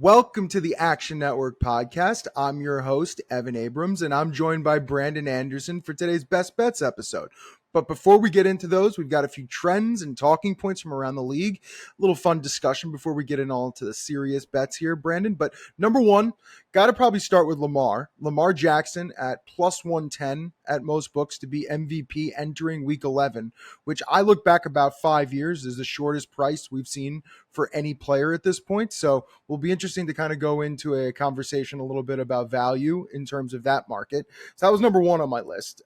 Welcome to the Action Network podcast. I'm your host, Evan Abrams, and I'm joined by Brandon Anderson for today's Best Bets episode. But before we get into those, we've got a few trends and talking points from around the league. A little fun discussion before we get into the serious bets here, Brandon. But number one, got to probably start with Lamar. Lamar Jackson at plus 110 at most books to be MVP entering week 11, which I look back about 5 years is the shortest price we've seen for any player at this point. So will be interesting to kind of go into a conversation a little bit about value in terms of that market. So that was number one on my list.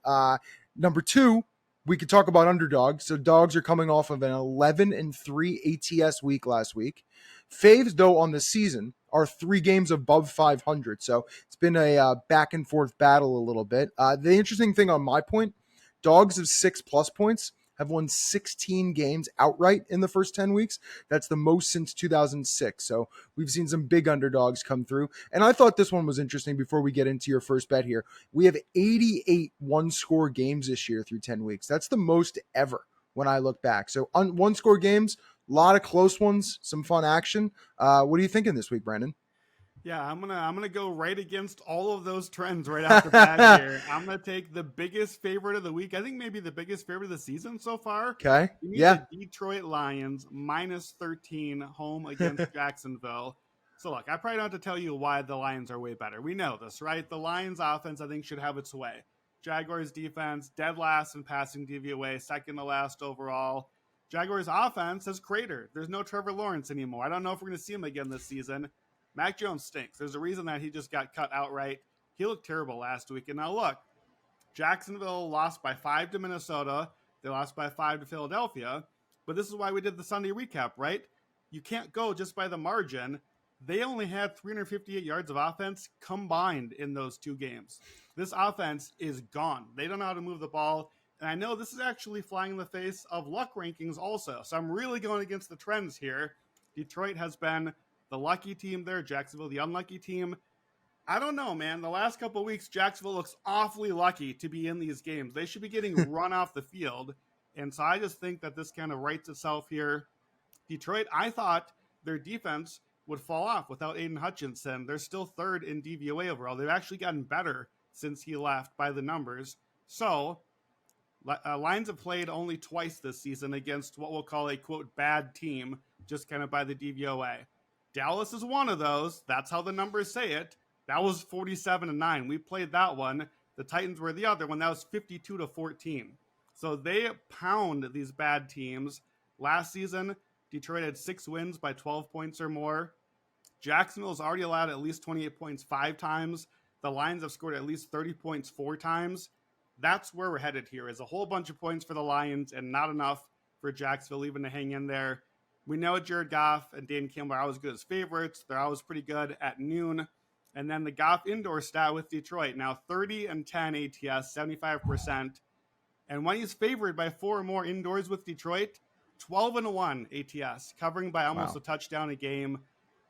Number two, we could talk about underdogs. So dogs are coming off of an 11-3 ATS week last week. Faves, though, on the season are 3 games above 500. So it's been a back and forth battle a little bit. The interesting thing on my point, dogs of 6+ points have won 16 games outright in the first 10 weeks. That's the most since 2006. So we've seen some big underdogs come through. And I thought this one was interesting before we get into your first bet here. We have 88 one-score games this year through 10 weeks. That's the most ever when I look back. So on one-score games, a lot of close ones, some fun action. What are you thinking this week, Brandon? Yeah, I'm gonna go right against all of those trends right off the bat here. I'm gonna take the biggest favorite of the week. I think maybe the biggest favorite of the season so far. Okay. The Detroit Lions minus 13 home against Jacksonville. So look, I probably don't have to tell you why the Lions are way better. We know this, right? The Lions offense, I think, should have its way. Jaguars defense, dead last in passing DVOA, second to last overall. Jaguars offense has cratered. There's no Trevor Lawrence anymore. I don't know if we're going to see him again this season. Mac Jones stinks. There's a reason that he just got cut outright. He looked terrible last week. And now look, Jacksonville lost by 5 to Minnesota. They lost by 5 to Philadelphia. But this is why we did the Sunday recap, right? You can't go just by the margin. They only had 358 yards of offense combined in those 2 games. This offense is gone. They don't know how to move the ball. And I know this is actually flying in the face of luck rankings also. So I'm really going against the trends here. Detroit has been the lucky team there, Jacksonville, the unlucky team. I don't know, man. The last couple of weeks, Jacksonville looks awfully lucky to be in these games. They should be getting run off the field. And so I just think that this kind of writes itself here. Detroit, I thought their defense would fall off without Aiden Hutchinson. They're still third in DVOA overall. They've actually gotten better since he left by the numbers. So Lions have played only twice this season against what we'll call a, quote, bad team, just kind of by the DVOA. Dallas is one of those. That's how the numbers say it. That was 47-9. We played that one. The Titans were the other one. That was 52-14. So they pound these bad teams. Last season, Detroit had 6 wins by 12 points or more. Jacksonville's already allowed at least 28 points 5 times. The Lions have scored at least 30 points 4 times. That's where we're headed here, is a whole bunch of points for the Lions and not enough for Jacksonville even to hang in there. We know Jared Goff and Dan Campbell are always good as favorites. They're always pretty good at noon. And then the Goff indoor stat with Detroit. Now 30-10 ATS, 75%. And when he's favored by 4 or more indoors with Detroit, 12-1 ATS, covering by almost a touchdown a game.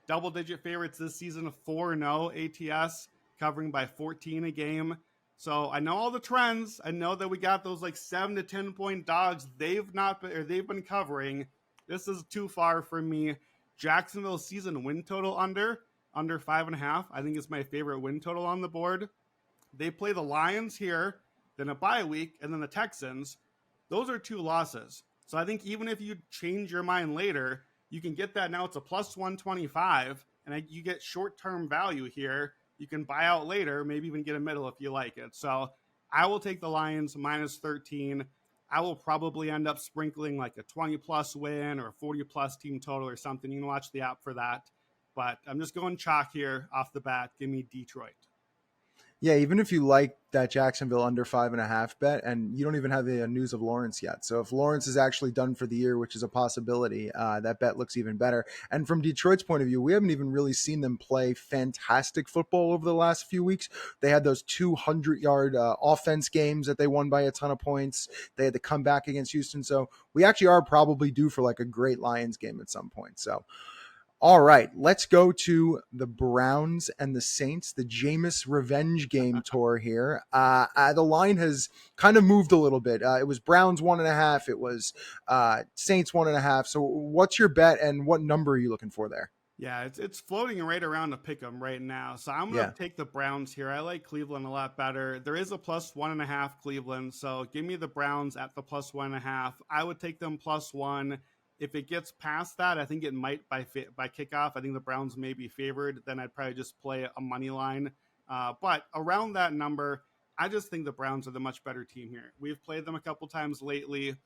Double-digit favorites this season, 4-0 ATS, covering by 14 a game. So I know all the trends. I know that we got those like 7 to 10 point dogs. They've been covering. This is too far for me. Jacksonville's season win total under 5.5. I think is my favorite win total on the board. They play the Lions here, then a bye week, and then the Texans. Those are 2 losses. So I think even if you change your mind later, you can get that now. It's a plus 125, and you get short-term value here. You can buy out later, maybe even get a middle if you like it. So I will take the Lions minus 13. I will probably end up sprinkling like a 20-plus win or a 40-plus team total or something. You can watch the app for that. But I'm just going chalk here off the bat. Give me Detroit. Yeah, even if you like that Jacksonville under 5.5 bet, and you don't even have the news of Lawrence yet. So if Lawrence is actually done for the year, which is a possibility, that bet looks even better. And from Detroit's point of view, we haven't even really seen them play fantastic football over the last few weeks. They had those 200-yard offense games that they won by a ton of points. They had to come back against Houston. So we actually are probably due for like a great Lions game at some point. So all right, let's go to the Browns and the Saints, the Jameis revenge game tour here. The line has kind of moved a little bit. It was Browns 1.5. It was Saints 1.5. So what's your bet and what number are you looking for there? Yeah, it's floating right around to pick them right now. So I'm Yeah. gonna take the Browns here. I like Cleveland a lot better. There is a +1.5 Cleveland, so give me the Browns at the +1.5. I would take them +1. If it gets past that, I think it might by kickoff. I think the Browns may be favored. Then I'd probably just play a money line. But around that number, I just think the Browns are the much better team here. We've played them a couple times lately.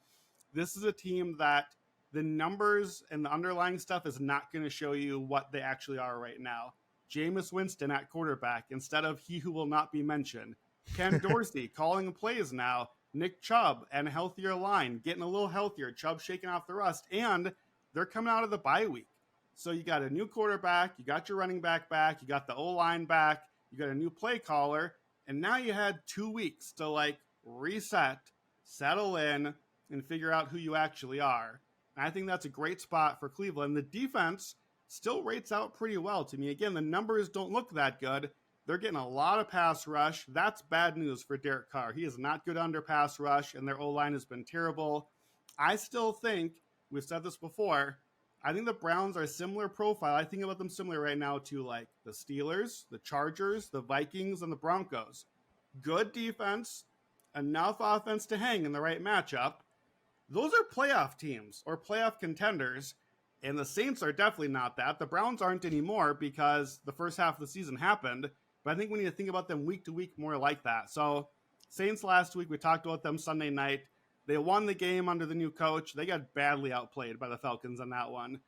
This is a team that the numbers and the underlying stuff is not going to show you what they actually are right now. Jameis Winston at quarterback instead of he who will not be mentioned. Ken Dorsey calling plays now. Nick Chubb and a healthier line, getting a little healthier. Chubb shaking off the rust, and they're coming out of the bye week. So you got a new quarterback, you got your running back back, you got the O-line back, you got a new play caller, and now you had 2 weeks to like reset, settle in, and figure out who you actually are. And I think that's a great spot for Cleveland. The defense still rates out pretty well to me. Again, the numbers don't look that good. They're getting a lot of pass rush. That's bad news for Derek Carr. He is not good under pass rush, and their O-line has been terrible. I still think, we've said this before, I think the Browns are a similar profile. I think about them similar right now to like the Steelers, the Chargers, the Vikings, and the Broncos. Good defense, enough offense to hang in the right matchup. Those are playoff teams or playoff contenders, and the Saints are definitely not that. The Browns aren't anymore because the first half of the season happened, but I think we need to think about them week to week more like that. So Saints last week, we talked about them Sunday night. They won the game under the new coach. They got badly outplayed by the Falcons on that one.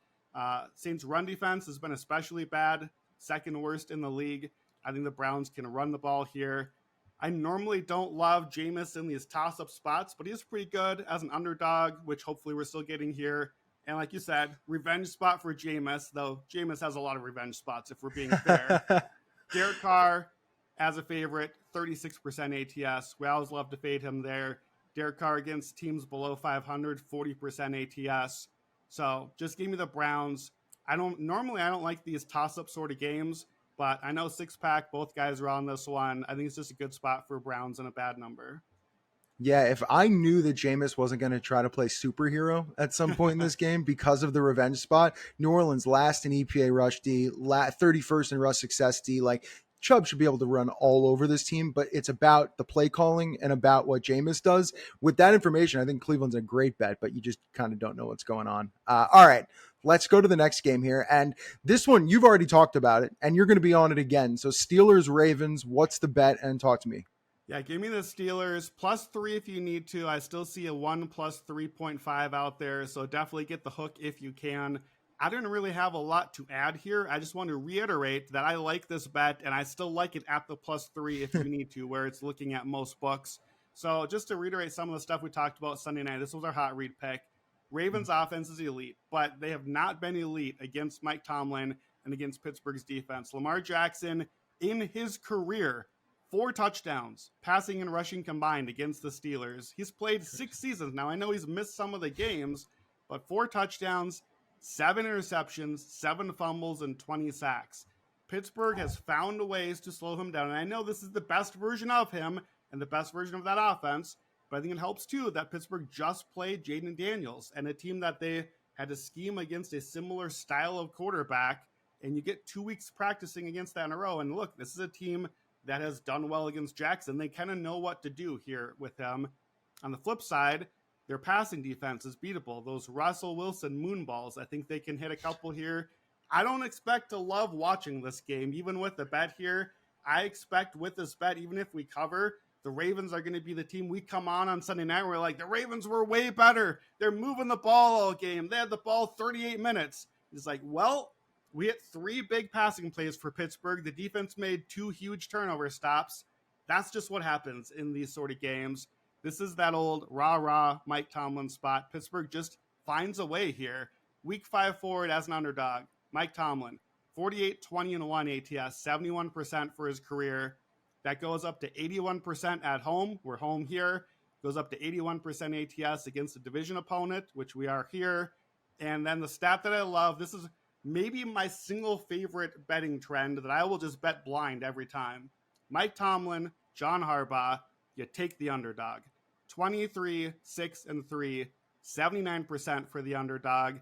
Saints run defense has been especially bad, second worst in the league. I think the Browns can run the ball here. I normally don't love Jameis in these toss-up spots, but he's pretty good as an underdog, which hopefully we're still getting here. And like you said, revenge spot for Jameis, though Jameis has a lot of revenge spots if we're being fair. Derek Carr as a favorite, 36% ATS. We always love to fade him there. Derek Carr against teams below 500, 40% ATS. So just give me the Browns. I don't like these toss-up sort of games, but I know six-pack, both guys are on this one. I think it's just a good spot for Browns and a bad number. Yeah, if I knew that Jameis wasn't going to try to play superhero at some point in this game because of the revenge spot, New Orleans last in EPA rush D, 31st in rush success D, like Chubb should be able to run all over this team, but it's about the play calling and about what Jameis does. With that information, I think Cleveland's a great bet, but you just kind of don't know what's going on. All right, let's go to the next game here. And this one, you've already talked about it, and you're going to be on it again. So Steelers, Ravens, what's the bet? And talk to me. Yeah, give me the Steelers. +3 if you need to. I still see a 1 +3.5 out there, so definitely get the hook if you can. I don't really have a lot to add here. I just want to reiterate that I like this bet, and I still like it at the +3 if you need to, where it's looking at most books. So just to reiterate some of the stuff we talked about Sunday night, this was our hot read pick. Ravens offense is elite, but they have not been elite against Mike Tomlin and against Pittsburgh's defense. Lamar Jackson, in his career, 4 touchdowns, passing and rushing combined against the Steelers. He's played 6 seasons. Now, I know he's missed some of the games, but 4 touchdowns, 7 interceptions, 7 fumbles, and 20 sacks. Pittsburgh has found ways to slow him down, and I know this is the best version of him and the best version of that offense, but I think it helps, too, that Pittsburgh just played Jaden Daniels and a team that they had to scheme against a similar style of quarterback, and you get 2 weeks practicing against that in a row. And look, this is a team that has done well against Jackson. They kind of know what to do here with him. On the flip side, their passing defense is beatable. Those Russell Wilson moonballs, I think they can hit a couple here. I don't expect to love watching this game, even with the bet here. I expect with this bet, even if we cover, the Ravens are going to be the team we come on Sunday night. We're like, the Ravens were way better. They're moving the ball all game. They had the ball 38 minutes. It's like, well, we hit 3 big passing plays for Pittsburgh. The defense made 2 huge turnover stops. That's just what happens in these sort of games. This is that old rah-rah Mike Tomlin spot. Pittsburgh just finds a way here. Week 5 forward as an underdog. Mike Tomlin, 48-20-1 ATS, 71% for his career. That goes up to 81% at home. We're home here. Goes up to 81% ATS against a division opponent, which we are here. And then the stat that I love, this is maybe my single favorite betting trend that I will just bet blind every time. Mike Tomlin, John Harbaugh, you take the underdog. 23-6-3, 79% for the underdog.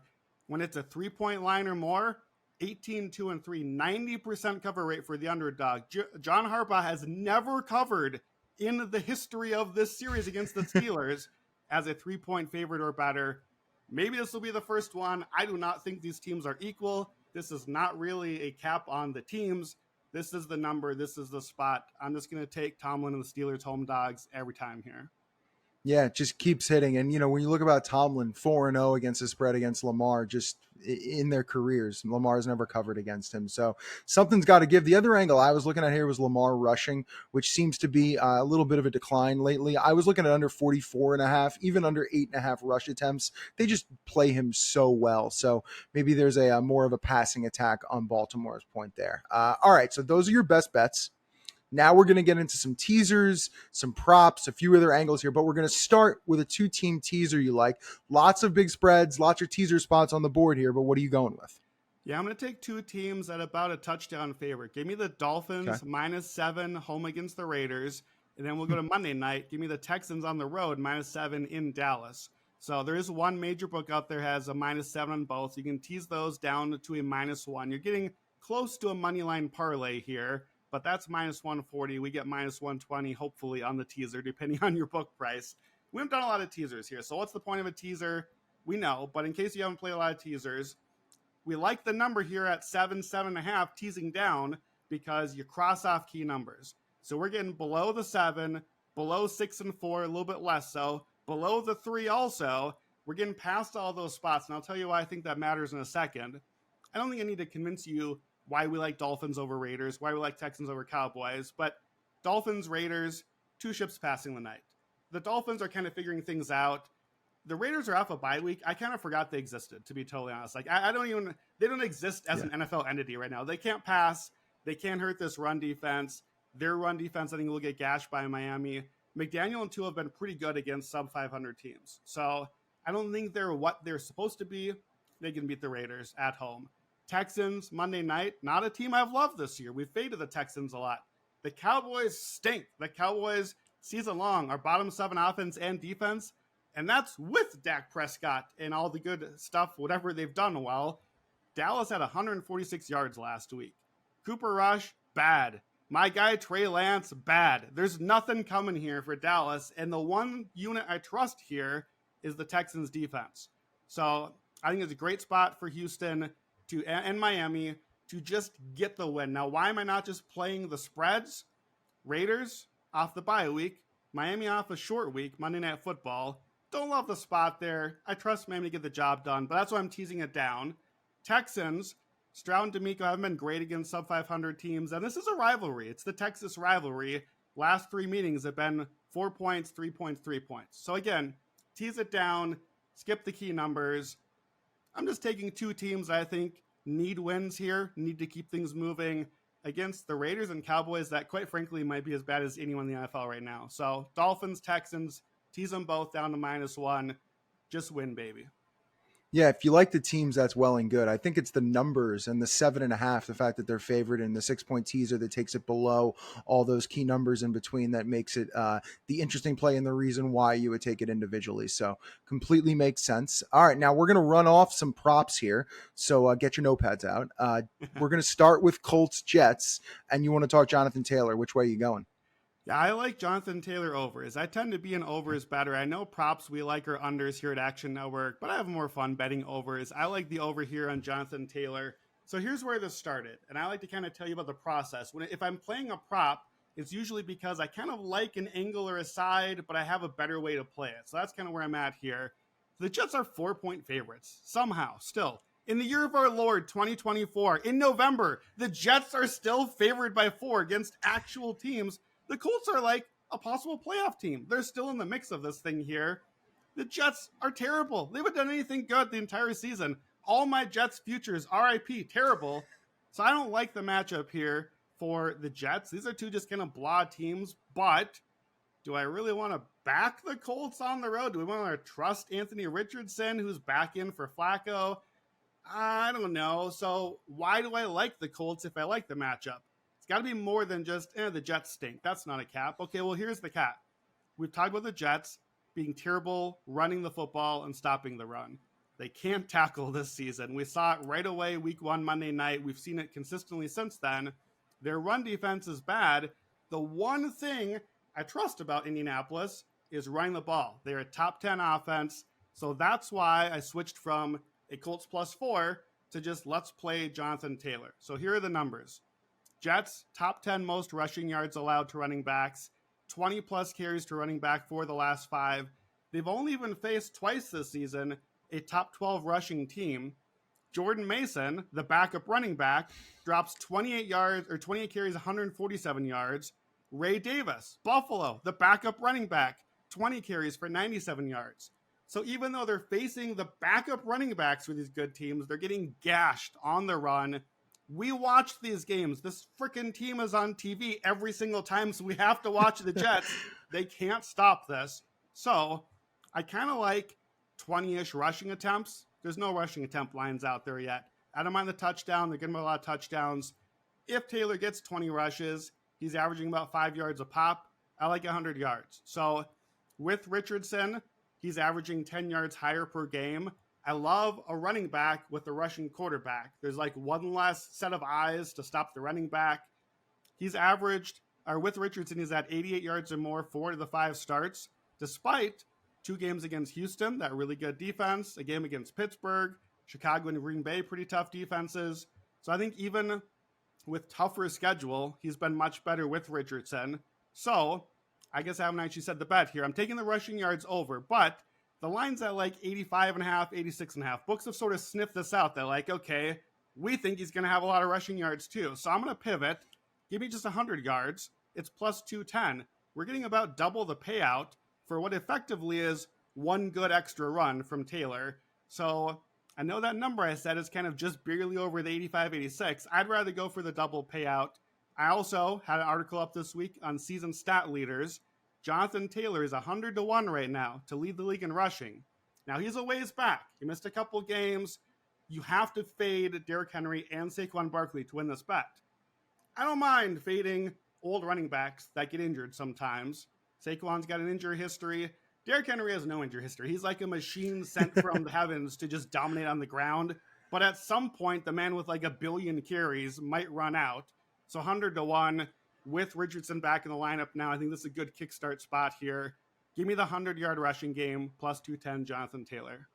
When it's a 3-point line or more, 18-2-3, 90% cover rate for the underdog. John Harbaugh has never covered in the history of this series against the Steelers as a 3-point favorite or better. Maybe this will be the first one. I do not think these teams are equal. This is not really a cap on the teams. This is the number. This is the spot. I'm just going to take Tomlin and the Steelers home dogs every time here. Yeah, it just keeps hitting. And, when you look about Tomlin, 4-0 against the spread against Lamar, just in their careers, Lamar's never covered against him. So something's got to give. The other angle I was looking at here was Lamar rushing, which seems to be a little bit of a decline lately. I was looking at under 44.5, even under 8.5 rush attempts. They just play him so well. So maybe there's a more of a passing attack on Baltimore's point there. All right, so those are your best bets. Now we're going to get into some teasers, some props, a few other angles here, but we're going to start with a 2-team teaser you like. Lots of big spreads, lots of teaser spots on the board here, but what are you going with? Yeah, I'm going to take two teams at about a touchdown favorite. Give me the Dolphins -7 home against the Raiders, and then we'll go to Monday night. Give me the Texans on the road -7 in Dallas. So there is one major book out there has a -7 on both. You can tease those down to a -1. You're getting close to a money line parlay here, but that's -140. We get -120, hopefully, on the teaser, depending on your book price. We haven't done a lot of teasers here. So what's the point of a teaser? We know, but in case you haven't played a lot of teasers, we like the number here at 7.5, teasing down because you cross off key numbers. So we're getting below the 7, below 6 and 4, a little bit less so, below the 3 also. We're getting past all those spots, and I'll tell you why I think that matters in a second. I don't think I need to convince you why we like Dolphins over Raiders, why we like Texans over Cowboys, but Dolphins, Raiders, two ships passing the night. The Dolphins are kind of figuring things out. The Raiders are off a bye week. I kind of forgot they existed, to be totally honest. Like, they don't exist as an NFL entity right now. They can't pass. They can't hurt this run defense. Their run defense, I think, will get gashed by Miami. McDaniel and Tua have been pretty good against sub-500 teams. So I don't think they're what they're supposed to be. They can beat the Raiders at home. Texans, Monday night, not a team I've loved this year. We've faded the Texans a lot. The Cowboys stink. The Cowboys, season long, are bottom 7 offense and defense, and that's with Dak Prescott and all the good stuff, whatever they've done well. Dallas had 146 yards last week. Cooper Rush, bad. My guy Trey Lance, bad. There's nothing coming here for Dallas, and the one unit I trust here is the Texans defense. So I think it's a great spot for Houston and Miami to just get the win. Now, why am I not just playing the spreads? Raiders off the bye week, Miami off a short week, Monday Night Football. Don't love the spot there. I trust Miami to get the job done, but that's why I'm teasing it down. Texans, Stroud and D'Amico haven't been great against sub-500 teams, and this is a rivalry. It's the Texas rivalry. Last 3 meetings have been 4 points, 3 points, 3 points. So again, tease it down, skip the key numbers. I'm just taking two teams that I think need wins here, need to keep things moving against the Raiders and Cowboys that, quite frankly, might be as bad as anyone in the NFL right now. So Dolphins, Texans, tease them both down to -1. Just win, baby. Yeah, if you like the teams, that's well and good. I think it's the numbers and the 7.5, the fact that they're favored, and the 6-point teaser that takes it below all those key numbers in between that makes it the interesting play and the reason why you would take it individually. So completely makes sense. All right, now we're going to run off some props here. So get your notepads out. We're going to start with Colts Jets, and you want to talk Jonathan Taylor. Which way are you going? Yeah, I like Jonathan Taylor overs. I tend to be an overs better. I know props we like are unders here at Action Network, but I have more fun betting overs. I like the over here on Jonathan Taylor. So here's where this started, and I like to kind of tell you about the process. If I'm playing a prop, it's usually because I kind of like an angle or a side, but I have a better way to play it. So that's kind of where I'm at here. The Jets are 4-point favorites, somehow, still. In the year of our Lord, 2024, in November, the Jets are still favored by 4 against actual teams. The Colts are like a possible playoff team. They're still in the mix of this thing here. The Jets are terrible. They haven't done anything good the entire season. All my Jets futures, RIP, terrible. So I don't like the matchup here for the Jets. These are two just kind of blah teams, but do I really want to back the Colts on the road? Do we want to trust Anthony Richardson, who's back in for Flacco? I don't know. So why do I like the Colts if I like the matchup? Got to be more than just, the Jets stink. That's not a cap. Okay, well, here's the cap. We've talked about the Jets being terrible, running the football and stopping the run. They can't tackle this season. We saw it right away week 1 Monday night. We've seen it consistently since then. Their run defense is bad. The one thing I trust about Indianapolis is running the ball. They're a top 10 offense. So that's why I switched from a Colts +4 to just let's play Jonathan Taylor. So here are the numbers. Jets, top 10 most rushing yards allowed to running backs, 20 plus carries to running back for the last 5. They've only even faced twice this season a top 12 rushing team. Jordan Mason, the backup running back, drops 28 carries, 147 yards. Ray Davis, Buffalo, the backup running back, 20 carries for 97 yards. So even though they're facing the backup running backs for these good teams, they're getting gashed on the run. We watch these games. This freaking team is on TV every single time, so we have to watch the Jets. They can't stop this. So I kind of like 20-ish rushing attempts. There's no rushing attempt lines out there yet. I don't mind the touchdown. They're getting a lot of touchdowns. If Taylor gets 20 rushes, he's averaging about 5 yards a pop. I like 100 yards. So with Richardson, he's averaging 10 yards higher per game. I love a running back with a rushing quarterback. There's like one less set of eyes to stop the running back. With Richardson, he's at 88 yards or more 4 of the 5 starts, despite 2 games against Houston, that really good defense, a game against Pittsburgh, Chicago and Green Bay, pretty tough defenses. So I think even with tougher schedule, he's been much better with Richardson. So I guess I haven't actually said the bet here. I'm taking the rushing yards over, but the line's at like 85.5, 86.5. Books have sort of sniffed this out. They're like, okay, we think he's going to have a lot of rushing yards too. So I'm going to pivot. Give me just 100 yards. It's plus 210. We're getting about double the payout for what effectively is one good extra run from Taylor. So I know that number I said is kind of just barely over the 85, 86. I'd rather go for the double payout. I also had an article up this week on season stat leaders. Jonathan Taylor is 100-1 right now to lead the league in rushing. Now he's a ways back. He missed a couple games. You have to fade Derrick Henry and Saquon Barkley to win this bet. I don't mind fading old running backs that get injured sometimes. Saquon's got an injury history. Derrick Henry has no injury history. He's like a machine sent from the heavens to just dominate on the ground. But at some point, the man with like a billion carries might run out. So 100-1 with Richardson back in the lineup now. I think this is a good kickstart spot here. Give me the 100-yard rushing game, plus 210, Jonathan Taylor.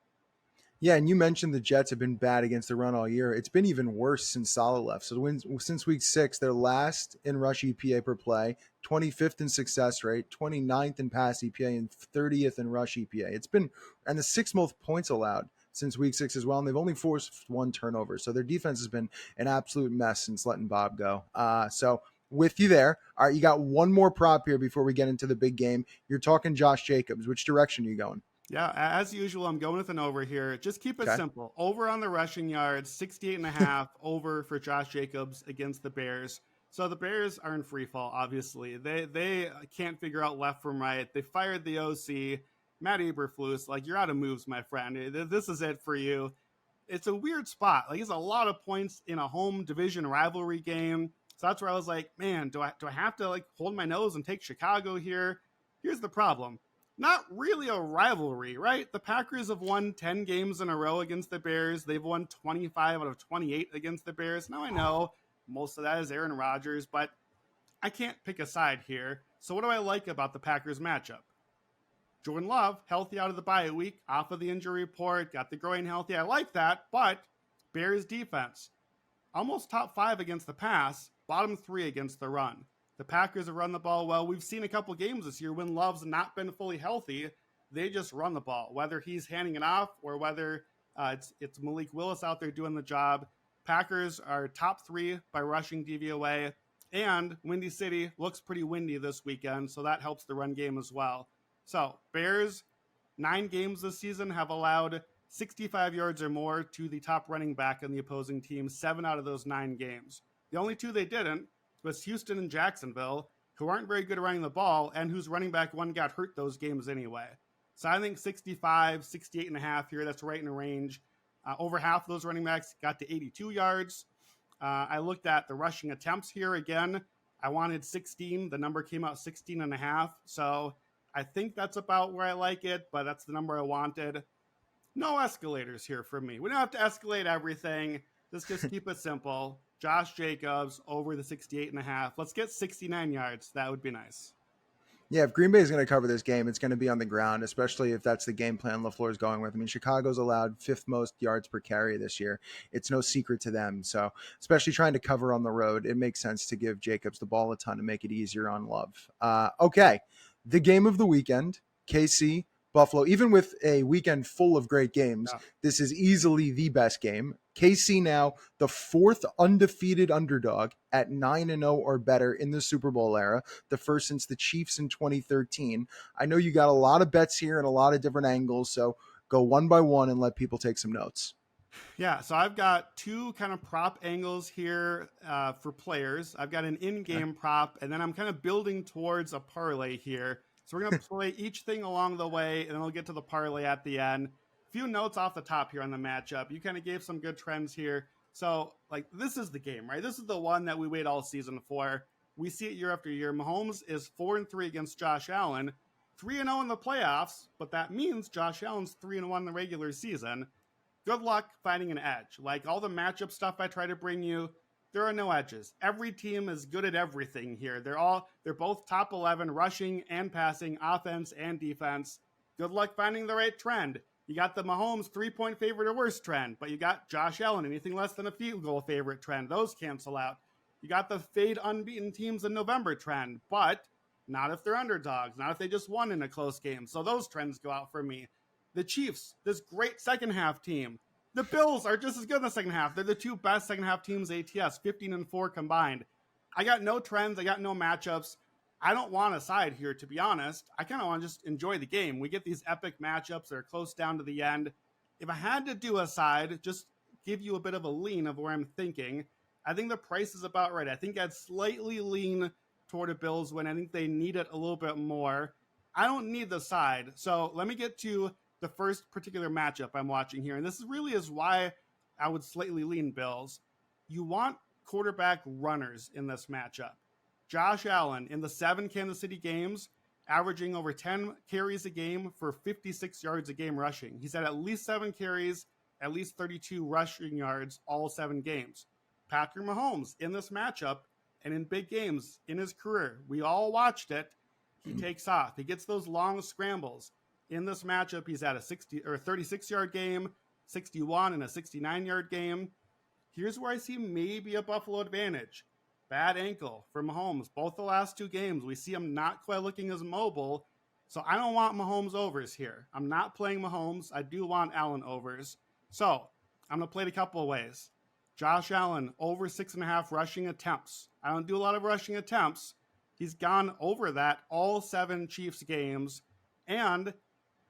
Yeah, and you mentioned the Jets have been bad against the run all year. It's been even worse since Saleh left. So since week 6, they're last in rush EPA per play, 25th in success rate, 29th in pass EPA, and 30th in rush EPA. It's been, and the 6th most points allowed since week 6 as well, and they've only forced 1 turnover. So their defense has been an absolute mess since letting Bob go. So with you there. All right, you got one more prop here before we get into the big game. You're talking Josh Jacobs. Which direction are you going? Yeah, as usual, I'm going with an over here. Just keep it simple. Over on the rushing yards, 68.5 over for Josh Jacobs against the Bears. So the Bears are in free fall, obviously. They can't figure out left from right. They fired the OC, Matt Eberflus. Like, you're out of moves, my friend. This is it for you. It's a weird spot. Like, it's a lot of points in a home division rivalry game. So that's where I was like, man, do I have to like hold my nose and take Chicago here? Here's the problem. Not really a rivalry, right? The Packers have won 10 games in a row against the Bears. They've won 25 out of 28 against the Bears. Now I know most of that is Aaron Rodgers, but I can't pick a side here. So what do I like about the Packers matchup? Jordan Love, healthy out of the bye week, off of the injury report, got the groin healthy. I like that, but Bears defense, almost top 5 against the pass, bottom 3 against the run. The Packers have run the ball well. We've seen a couple games this year when Love's not been fully healthy. They just run the ball, whether he's handing it off or whether it's Malik Willis out there doing the job. Packers are top 3 by rushing DVOA, and Windy City looks pretty windy this weekend, so that helps the run game as well. So Bears, 9 games this season, have allowed 65 yards or more to the top running back on the opposing team, 7 out of those 9 games. The only 2 they didn't was Houston and Jacksonville, who aren't very good at running the ball and whose running back one got hurt those games anyway. So I think 65, 68.5 here, that's right in a range. Over half of those running backs got to 82 yards. I looked at the rushing attempts here again. I wanted 16. The number came out 16.5. So I think that's about where I like it, but that's the number I wanted. No escalators here for me. We don't have to escalate everything. Let's just keep it simple. Josh Jacobs over the 68.5. Let's get 69 yards. That would be nice. Yeah, if Green Bay is going to cover this game, it's going to be on the ground, especially if that's the game plan LaFleur is going with. I mean, Chicago's allowed 5th most yards per carry this year. It's no secret to them. So, especially trying to cover on the road, it makes sense to give Jacobs the ball a ton to make it easier on Love. Okay, the game of the weekend, KC, Buffalo. Even with a weekend full of great games, this is easily the best game. KC now the 4th undefeated underdog at 9-0 or better in the Super Bowl era, the first since the Chiefs in 2013. I know you got a lot of bets here and a lot of different angles, so go one by one and let people take some notes. Yeah, so I've got 2 kind of prop angles here for players. I've got an in-game prop, and then I'm kind of building towards a parlay here. So we're going to play each thing along the way, and then we'll get to the parlay at the end. Few notes off the top here on the matchup. You kind of gave some good trends here. So, like, this is the game, right? This is the one that we wait all season for. We see it year after year. Mahomes is 4-3 against Josh Allen, 3-0 in the playoffs, but that means Josh Allen's 3-1 in the regular season. Good luck finding an edge. Like all the matchup stuff I try to bring you, there are no edges. Every team is good at everything here. They're both top 11 rushing and passing, offense and defense. Good luck finding the right trend. You got the Mahomes 3-point favorite or worse trend, but you got Josh Allen, anything less than a field goal favorite trend. Those cancel out. You got the fade unbeaten teams in November trend, but not if they're underdogs, not if they just won in a close game. So those trends go out for me. The Chiefs, this great second half team. The Bills are just as good in the second half. They're the 2 best second half teams ATS, 15-4 combined. I got no trends. I got no matchups. I don't want a side here, to be honest. I kind of want to just enjoy the game. We get these epic matchups that are close down to the end. If I had to do a side, just give you a bit of a lean of where I'm thinking, I think the price is about right. I think I'd slightly lean toward a Bills win. I think they need it a little bit more. I don't need the side. So let me get to the first particular matchup I'm watching here. And this really is why I would slightly lean Bills. You want quarterback runners in this matchup. Josh Allen in the 7 Kansas City games, averaging over 10 carries a game for 56 yards a game rushing. He's had at least 7 carries, at least 32 rushing yards all 7 games. Patrick Mahomes in this matchup and in big games in his career, we all watched it. He takes off. He gets those long scrambles. In this matchup, he's at a 36-yard game, 61 and a 69-yard game. Here's where I see maybe a Buffalo advantage. Bad ankle for Mahomes. Both the last 2 games, we see him not quite looking as mobile. So I don't want Mahomes overs here. I'm not playing Mahomes. I do want Allen overs. So I'm going to play it a couple of ways. Josh Allen over 6.5 rushing attempts. I don't do a lot of rushing attempts. He's gone over that all 7 Chiefs games. And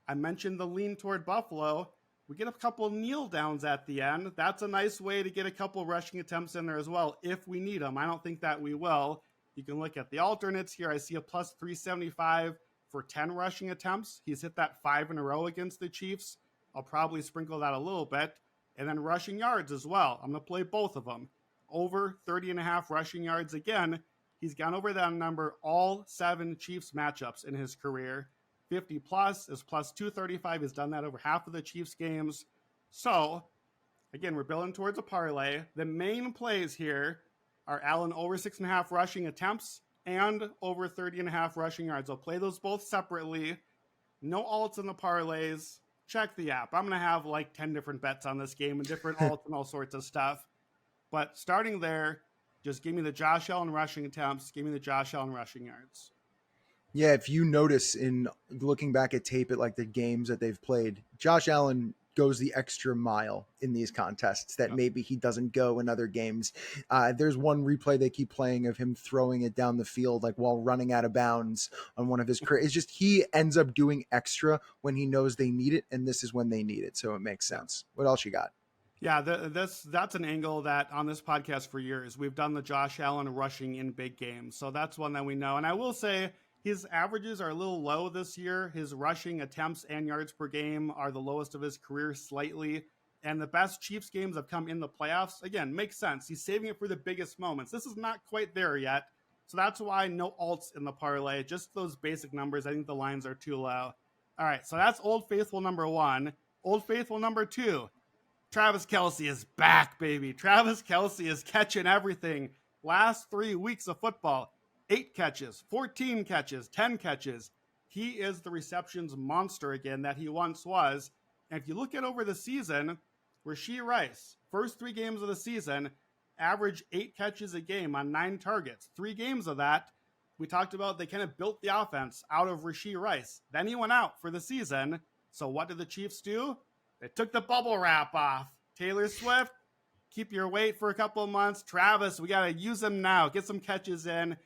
I mentioned the lean toward Buffalo. We get a couple of kneel downs at the end. That's a nice way to get a couple rushing attempts in there as well if we need them. I don't think that we will. You can look at the alternates here. I see a plus 375 for 10 rushing attempts. He's hit that 5 in a row against the Chiefs. I'll probably sprinkle that a little bit. And then rushing yards as well. I'm going to play both of them. Over 30.5 rushing yards again. He's gone over that number all 7 Chiefs matchups in his career. 50 plus is plus 235. He's done that over half of the Chiefs games. So, again, we're building towards a parlay. The main plays here are Allen over 6.5 rushing attempts and over 30.5 rushing yards. I'll play those both separately. No alts in the parlays. Check the app. I'm going to have like 10 different bets on this game and different alts and all sorts of stuff. But starting there, just give me the Josh Allen rushing attempts. Give me the Josh Allen rushing yards. Yeah, if you notice in looking back at tape at like the games that they've played, Josh Allen goes the extra mile in these contests that maybe he doesn't go in other games. There's one replay they keep playing of him throwing it down the field, like while running out of bounds on one of his career. It's just he ends up doing extra when he knows they need it, and this is when they need it. So it makes sense. What else you got? Yeah, that's an angle that on this podcast for years, we've done the Josh Allen rushing in big games. So that's one that we know. And I will say his averages are a little low this year. His rushing attempts and yards per game are the lowest of his career slightly. And the best Chiefs games have come in the playoffs. Again, makes sense. He's saving it for the biggest moments. This is not quite there yet. So that's why no alts in the parlay. Just those basic numbers. I think the lines are too low. All right, so that's Old Faithful number 1. Old Faithful number 2. Travis Kelce is back, baby. Travis Kelce is catching everything. Last 3 weeks of football, 8 catches, 14 catches, 10 catches. He is the receptions monster again that he once was. And if you look at over the season, Rashee Rice, first 3 games of the season, averaged 8 catches a game on 9 targets. 3 games of that, we talked about they kind of built the offense out of Rashee Rice. Then he went out for the season. So what did the Chiefs do? They took the bubble wrap off. Taylor Swift, keep your weight for a couple of months. Travis, we got to use him now. Get some catches in.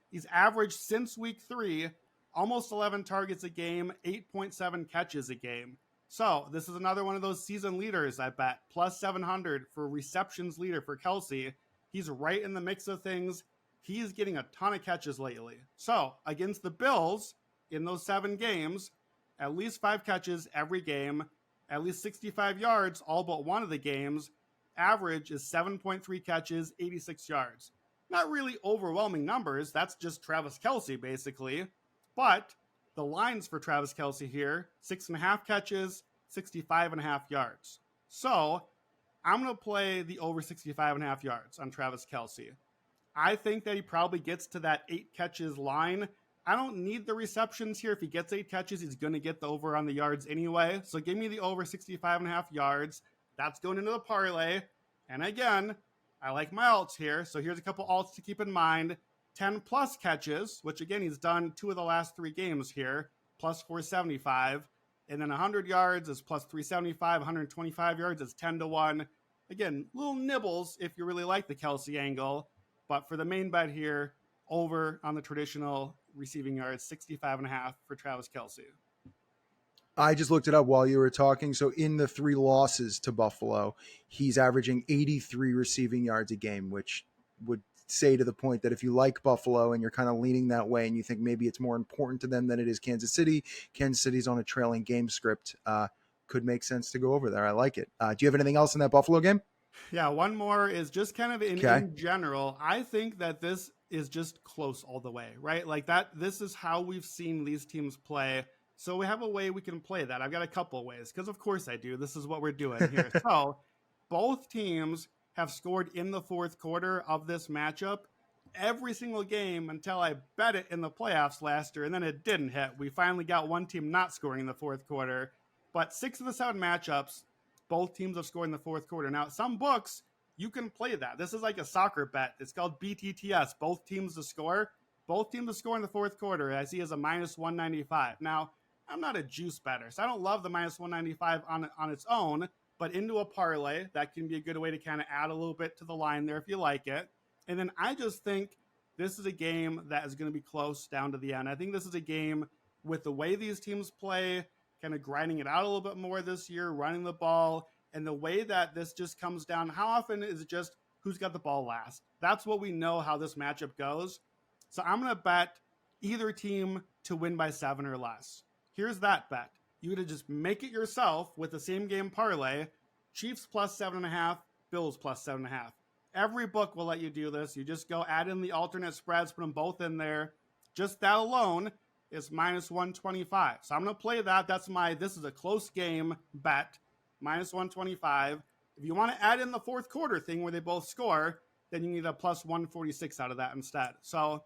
He's averaged since week 3, almost 11 targets a game, 8.7 catches a game. So this is another one of those season leaders, I bet. Plus 700 for receptions leader for Kelce. He's right in the mix of things. He's getting a ton of catches lately. So against the Bills, in those 7 games, at least 5 catches every game, at least 65 yards, all but one of the games. Average is 7.3 catches, 86 yards. Not really overwhelming numbers. That's just Travis Kelce, basically. But the lines for Travis Kelce here, 6.5 catches, 65.5 yards. So I'm going to play the over 65.5 yards on Travis Kelce. I think that he probably gets to that 8 catches line. I don't need the receptions here. If he gets 8 catches, he's going to get the over on the yards anyway. So give me the over 65.5 yards. That's going into the parlay. And again, I like my alts here. So here's a couple alts to keep in mind. 10 plus catches, which again, he's done 2 of the last 3 games here, plus 475. And then 100 yards is plus 375. 125 yards is 10-1. Again, little nibbles if you really like the Kelce angle. But for the main bet here, over on the traditional receiving yards, 65.5 for Travis Kelce. I just looked it up while you were talking. So in the 3 losses to Buffalo, he's averaging 83 receiving yards a game, which would say to the point that if you like Buffalo and you're kind of leaning that way and you think maybe it's more important to them than it is Kansas City, Kansas City's on a trailing game script, could make sense to go over there. I like it. Do you have anything else in that Buffalo game? Yeah, one more is just kind of in general. I think that this is just close all the way, right? Like that, this is how we've seen these teams play. So we have a way we can play that. I've got a couple of ways because of course I do. This is what we're doing here. So both teams have scored in the 4th quarter of this matchup every single game until I bet it in the playoffs last year, and then it didn't hit. We finally got one team not scoring in the 4th quarter, but 6 of the 7 matchups, both teams have scored in the 4th quarter. Now, some books, you can play that. This is like a soccer bet. It's called BTTS, both teams to score. Both teams to score in the 4th quarter, I see as a minus 195. Now, I'm not a juice better, so I don't love the minus 195 on its own, but into a parlay, that can be a good way to kind of add a little bit to the line there if you like it. And then I just think this is a game that is going to be close down to the end. I think this is a game with the way these teams play, kind of grinding it out a little bit more this year, running the ball, and the way that this just comes down. How often is it just who's got the ball last? That's what we know how this matchup goes. So I'm going to bet either team to win by 7 or less. Here's that bet. You could just make it yourself with the same game parlay. Chiefs plus 7.5, Bills plus 7.5. Every book will let you do this. You just go add in the alternate spreads, put them both in there. Just that alone is minus 125. So I'm going to play that. That's this is a close game bet, minus 125. If you want to add in the 4th quarter thing where they both score, then you need a plus 146 out of that instead. So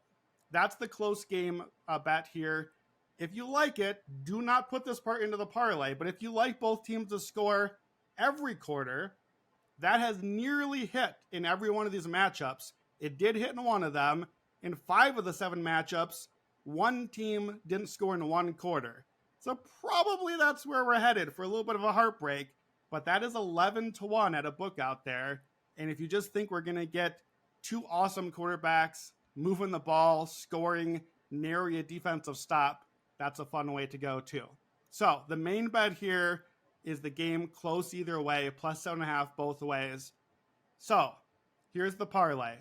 that's the close game bet here. If you like it, do not put this part into the parlay. But if you like both teams to score every quarter, that has nearly hit in every one of these matchups. It did hit in one of them. In 5 of the 7 matchups, one team didn't score in 1 quarter. So probably that's where we're headed for a little bit of a heartbreak. But that is 11-1 at a book out there. And if you just think we're going to get 2 awesome quarterbacks moving the ball, scoring, nary a defensive stop, that's a fun way to go too. So the main bet here is the game close either way, plus 7.5 both ways. So here's the parlay.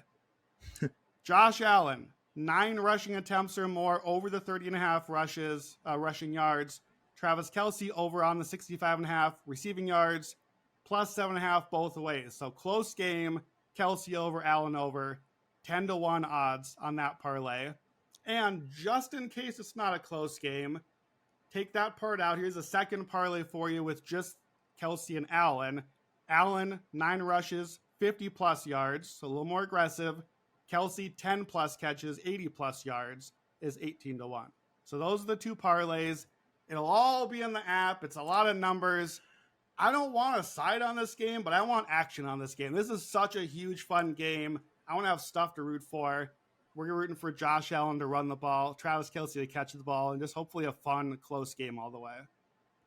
Josh Allen, 9 rushing attempts or more over the 30.5 rushing yards. Travis Kelce over on the 65.5 receiving yards, plus 7.5 both ways. So close game, Kelce over, Allen over, 10-1 odds on that parlay. And just in case it's not a close game, take that part out. Here's a second parlay for you with just Kelsey, and Allen. Allen, 9 rushes, 50 plus yards, so a little more aggressive. Kelsey, 10 plus catches, 80 plus yards, is 18-1. So those are the 2 parlays. It'll all be in the app. It's a lot of numbers. I don't want to side on this game, but I want action on this game. This is such a huge, fun game. I want to have stuff to root for. We're rooting for Josh Allen to run the ball, Travis Kelce to catch the ball, and just hopefully a fun, close game all the way.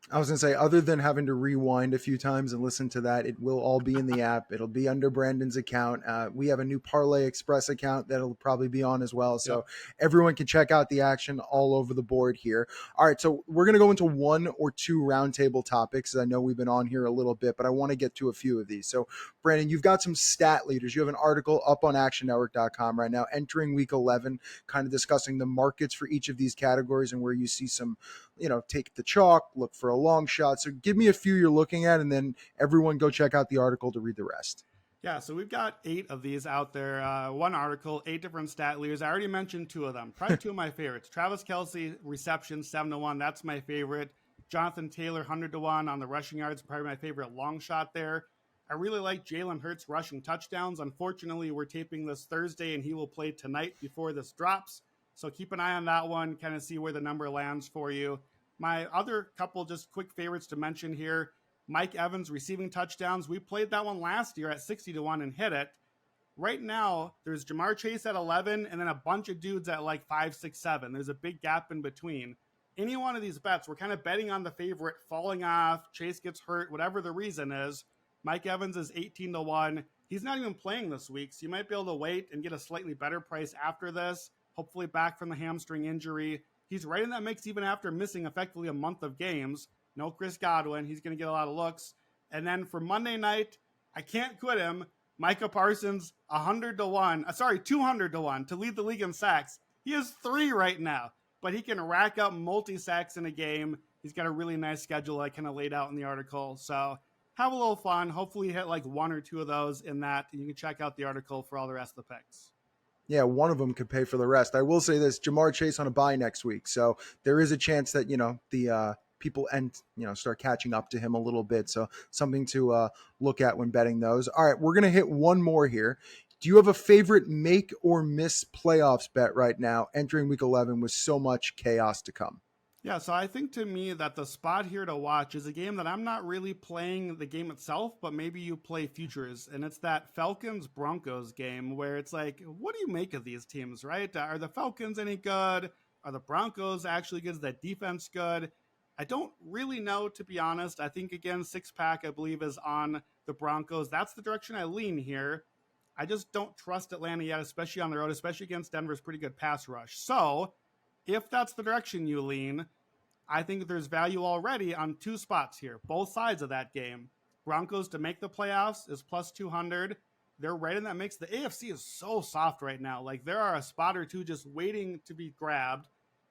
I was going to say, other than having to rewind a few times and listen to that, it will all be in the app. It'll be under Brandon's account. We have a new Parlay Express account that'll probably be on as well. So everyone can check out the action all over the board here. All right, so we're going to go into 1 or 2 roundtable topics. I know we've been on here a little bit, but I want to get to a few of these. So, Brandon, you've got some stat leaders. You have an article up on actionnetwork.com right now, entering week 11, kind of discussing the markets for each of these categories and where you see some, take the chalk, look for a long shot. So give me a few you're looking at, and then everyone go check out the article to read the rest. Yeah, so we've got 8 of these out there. 1 article, 8 different stat leaders. I already mentioned 2 of them. Probably 2 of my favorites. Travis Kelce, reception, 7-1. That's my favorite. Jonathan Taylor, 100-1 on the rushing yards. Probably my favorite long shot there. I really like Jalen Hurts rushing touchdowns. Unfortunately, we're taping this Thursday, and he will play tonight before this drops. So keep an eye on that one, kind of see where the number lands for you. My other couple just quick favorites to mention here, Mike Evans receiving touchdowns. We played that one last year at 60-1 and hit it. Right now, there's Jamar Chase at 11 and then a bunch of dudes at like 5, 6, 7. There's a big gap in between. Any one of these bets, we're kind of betting on the favorite falling off, Chase gets hurt, whatever the reason is. Mike Evans is 18-1. He's not even playing this week, so you might be able to wait and get a slightly better price after this. Hopefully back from the hamstring injury. He's right in that mix even after missing effectively a month of games. No Chris Godwin. He's going to get a lot of looks. And then for Monday night, I can't quit him. Micah Parsons, 200-1 to lead the league in sacks. He has 3 right now, but he can rack up multi-sacks in a game. He's got a really nice schedule I kind of laid out in the article. So have a little fun. Hopefully hit like 1 or 2 of those in that. You can check out the article for all the rest of the picks. Yeah, one of them could pay for the rest. I will say this, Jamar Chase on a bye next week. So there is a chance that, the people start catching up to him a little bit. So something to look at when betting those. All right, we're going to hit one more here. Do you have a favorite make or miss playoffs bet right now entering week 11 with so much chaos to come? Yeah, so I think to me that the spot here to watch is a game that I'm not really playing the game itself, but maybe you play futures. And it's that Falcons-Broncos game where it's like, what do you make of these teams, right? Are the Falcons any good? Are the Broncos actually good? Is that defense good? I don't really know, to be honest. I think, again, 6-pack, I believe, is on the Broncos. That's the direction I lean here. I just don't trust Atlanta yet, especially on the road, especially against Denver's pretty good pass rush. So if that's the direction you lean, I think there's value already on 2 spots here, both sides of that game. Broncos to make the playoffs is plus 200. They're right in that mix. The AFC is so soft right now. Like, there are a spot or 2 just waiting to be grabbed.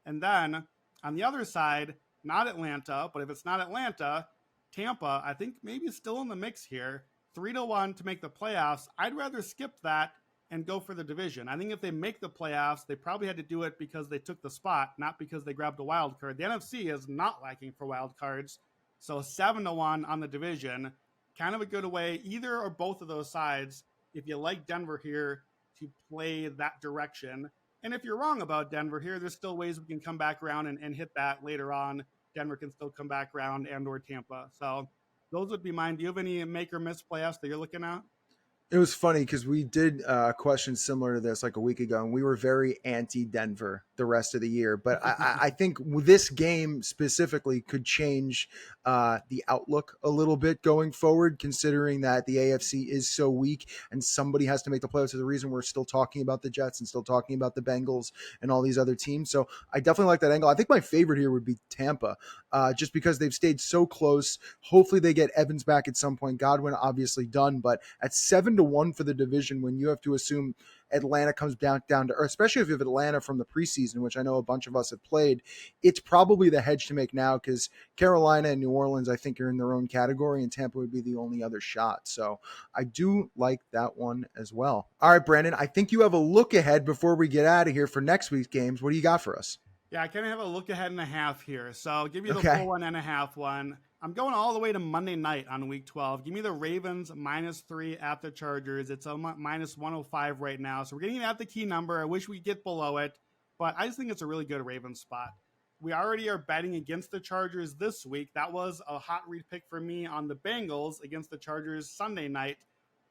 And then on the other side, not Atlanta, but if it's not Atlanta, Tampa, I think maybe still in the mix here. 3-1 to make the playoffs. I'd rather skip that and go for the division. I think if they make the playoffs, they probably had to do it because they took the spot, not because they grabbed a wild card. The NFC is not lacking for wild cards. So 7-1 on the division, kind of a good way, either or both of those sides, if you like Denver here, to play that direction. And if you're wrong about Denver here, there's still ways we can come back around and hit that later on. Denver can still come back around, and or Tampa. So those would be mine. Do you have any make or miss playoffs that you're looking at? It was funny because we did a question similar to this like a week ago, and we were very anti-Denver the rest of the year. But I think this game specifically could change the outlook a little bit going forward, considering that the AFC is so weak and somebody has to make the playoffs. Is the reason we're still talking about the Jets and still talking about the Bengals and all these other teams. So I definitely like that angle. I think my favorite here would be Tampa, just because they've stayed so close. Hopefully they get Evans back at some point. Godwin obviously done, but at 7-1 for the division, when you have to assume Atlanta comes down to earth, especially if you have Atlanta from the preseason, which I know a bunch of us have played, it's probably the hedge to make now because Carolina and New Orleans, I think, are in their own category, and Tampa would be the only other shot. So I do like that one as well. All right, Brandon, I think you have a look ahead before we get out of here for next week's games. What do you got for us? Yeah, I kind of have a look ahead and a half here. So I'll give you the full 1.5 one. I'm going all the way to Monday night on week 12. Give me the Ravens -3 at the Chargers. It's a -105 right now. So we're getting at the key number. I wish we could get below it, but I just think it's a really good Ravens spot. We already are betting against the Chargers this week. That was a hot read pick for me on the Bengals against the Chargers Sunday night.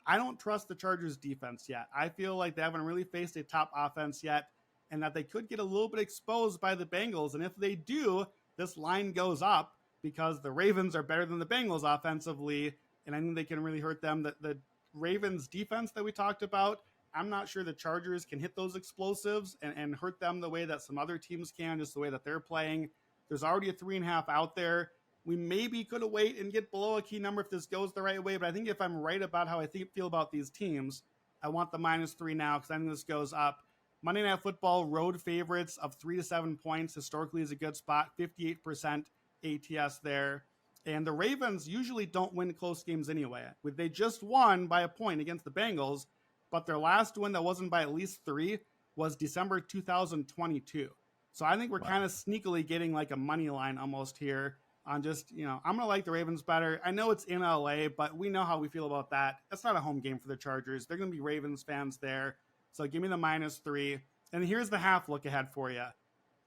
I don't trust the Chargers defense yet. I feel like they haven't really faced a top offense yet, and that they could get a little bit exposed by the Bengals. And if they do, this line goes up because the Ravens are better than the Bengals offensively, and I think they can really hurt them. The Ravens defense that we talked about, I'm not sure the Chargers can hit those explosives and hurt them the way that some other teams can, just the way that they're playing. There's already a 3.5 out there. We maybe could wait and get below a key number if this goes the right way, but I think if I'm right about how I feel about these teams, I want the -3 now because I think this goes up. Monday Night Football, road favorites of 3 to 7 points historically is a good spot, 58% ATS there. And the Ravens usually don't win close games anyway. They just won by a point against the Bengals, but their last win that wasn't by at least 3 was December 2022. So I think we're kind of sneakily getting like a money line almost here on just, I'm going to like the Ravens better. I know it's in LA, but we know how we feel about that. That's not a home game for the Chargers. They're going to be Ravens fans there. So give me the -3. And here's the half look ahead for you.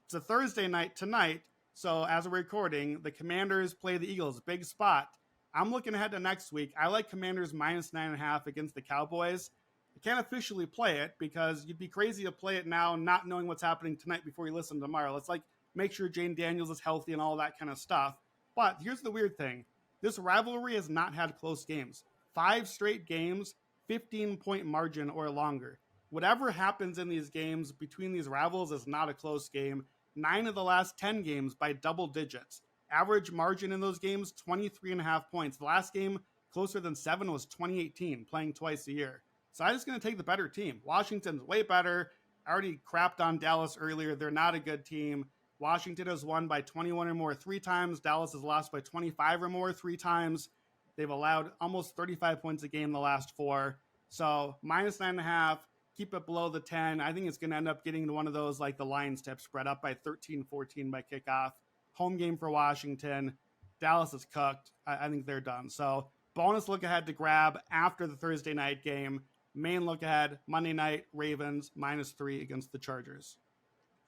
It's a Thursday night tonight. So as we're recording, the Commanders play the Eagles. Big spot. I'm looking ahead to next week. I like Commanders -9.5 against the Cowboys. I can't officially play it because you'd be crazy to play it now not knowing what's happening tonight before you listen tomorrow. Let's make sure Jane Daniels is healthy and all that kind of stuff. But here's the weird thing. This rivalry has not had close games. 5 straight games, 15-point margin or longer. Whatever happens in these games between these rivals is not a close game. 9 of the last 10 games by double digits. Average margin in those games, 23.5 points. The last game closer than 7 was 2018, playing twice a year. So I'm just going to take the better team. Washington's way better. I already crapped on Dallas earlier. They're not a good team. Washington has won by 21 or more 3 times. Dallas has lost by 25 or more 3 times. They've allowed almost 35 points a game the last 4. So -9.5, keep it below the 10. I think it's going to end up getting to one of those like the Lions type spread up by 13-14 by kickoff. Home game for Washington. Dallas is cooked. I think they're done. So bonus look ahead to grab after the Thursday night game. Main look ahead, Monday night, Ravens -3 against the Chargers.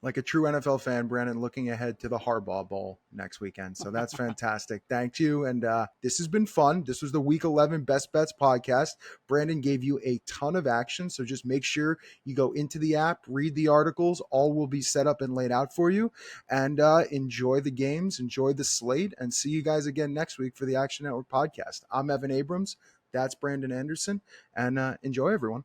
Like a true NFL fan, Brandon, looking ahead to the Harbaugh Bowl next weekend. So that's fantastic. Thank you. And this has been fun. This was the Week 11 Best Bets podcast. Brandon gave you a ton of action. So just make sure you go into the app, read the articles. All will be set up and laid out for you. And enjoy the games, enjoy the slate, and see you guys again next week for the Action Network podcast. I'm Evan Abrams. That's Brandon Anderson. And enjoy, everyone.